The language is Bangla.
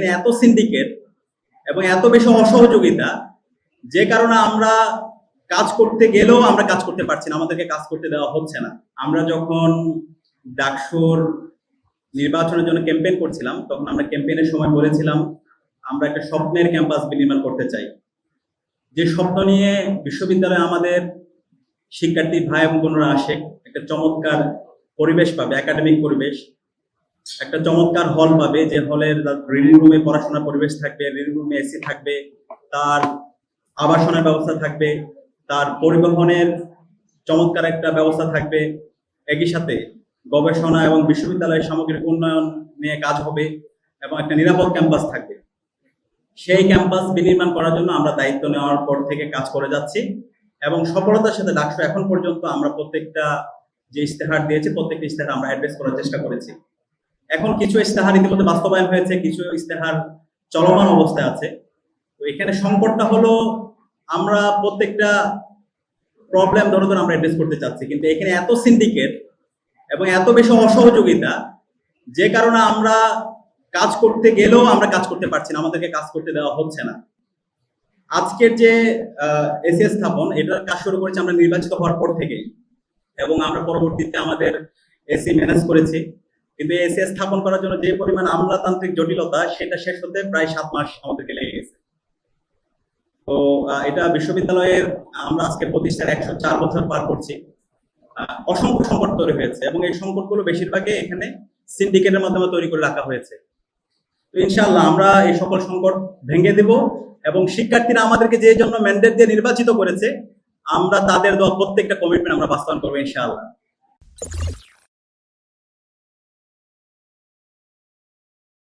এখানে এত সিন্ডিকেট এবং এত বেশি অসহযোগিতা, যে কারণে আমরা কাজ করতে গেলেও আমরা কাজ করতে পারছি না, আমাদেরকে কাজ করতে দেওয়া হচ্ছে না। আমরা যখন ডাকসুর নির্বাচনের জন্য ক্যাম্পেইন করছিলাম, তখন আমরা ক্যাম্পেইনের সময় বলেছিলাম আমরা একটা স্বপ্নের ক্যাম্পাস বিনির্মাণ করতে চাই, যে স্বপ্ন নিয়ে বিশ্ববিদ্যালয়ে আমাদের শিক্ষার্থী ভাই এবং বোনরা আসে, একটা চমৎকার পরিবেশ পাবে, একাডেমিক পরিবেশ, একটা চমৎকার হল পাবে, যে হলের রিডিং রুমে পড়াশোনার পরিবেশ থাকবে, রিডিং রুমে এসি থাকবে, তার আবাসনের ব্যবস্থা থাকবে, তার পরিবহনের চমৎকার একটা ব্যবস্থা থাকবে, একই সাথে গবেষণা এবং বিশ্ববিদ্যালয়ের সামগ্রিক উন্নয়ন নিয়ে কাজ হবে এবং একটা নিরাপদ ক্যাম্পাস থাকবে। সেই ক্যাম্পাস বিনির্মাণ করার জন্য আমরা দায়িত্ব নেওয়ার পর থেকে কাজ করে যাচ্ছি এবং সফলতার সাথে ডাকসু এখন পর্যন্ত আমরা প্রত্যেকটা যে ইস্তেহার দিয়েছি, প্রত্যেকটা ইস্তেহার আমরা অ্যাড্রেস করার চেষ্টা করেছি। এখন কিছু ইস্তেহার ইতিমধ্যে বাস্তবায়ন হয়েছে, কিছু ইস্তেহার চলমান অবস্থায় আছে। তো এখানে সংকটটা হলো আমরা প্রত্যেকটা প্রবলেম ধরে ধরে আমরা অ্যাড্রেস করতে চাচ্ছি, কিন্তু এখানে এত সিন্ডিকেট এবং এত বেশি অসহযোগিতা, যে কারণে আমরা কাজ করতে গেলেও আমরা কাজ করতে পারছি না, আমাদেরকে কাজ করতে দেওয়া হচ্ছে না। আজকের যে এসি স্থাপন, এটার কাজ শুরু করেছি আমরা নির্বাচিত হওয়ার পর থেকেই, এবং আমরা পরবর্তীতে আমাদের এসি ম্যানেজ করেছি। কিন্তু এসি স্থাপন করার জন্য যে পরিমাণ আমলাতান্ত্রিক জটিলতা, সেটা শেষ হতে প্রায় 7 মাস আমাদেরকে লেগে গেছে। তো এটা বিশ্ববিদ্যালয়ের আমরা আজকে প্রতিষ্ঠার 104 বছর পার করছি। অসংখ্য সংকট তৈরি হয়েছে এবং এই সংকটগুলো বেশিরভাগই এখানে সিন্ডিকেটের মাধ্যমে তৈরি করে রাখা হয়েছে। তো ইনশাআল্লাহ আমরা এই সকল সংকট ভেঙে দেব এবং শিক্ষার্থীরা আমাদেরকে যে জন্য ম্যান্ডেট দিয়ে নির্বাচিত করেছে, আমরা তাদের দেওয়া প্রত্যেকটা কমিটমেন্ট আমরা বাস্তবায়ন করবো ইনশাআল্লাহ।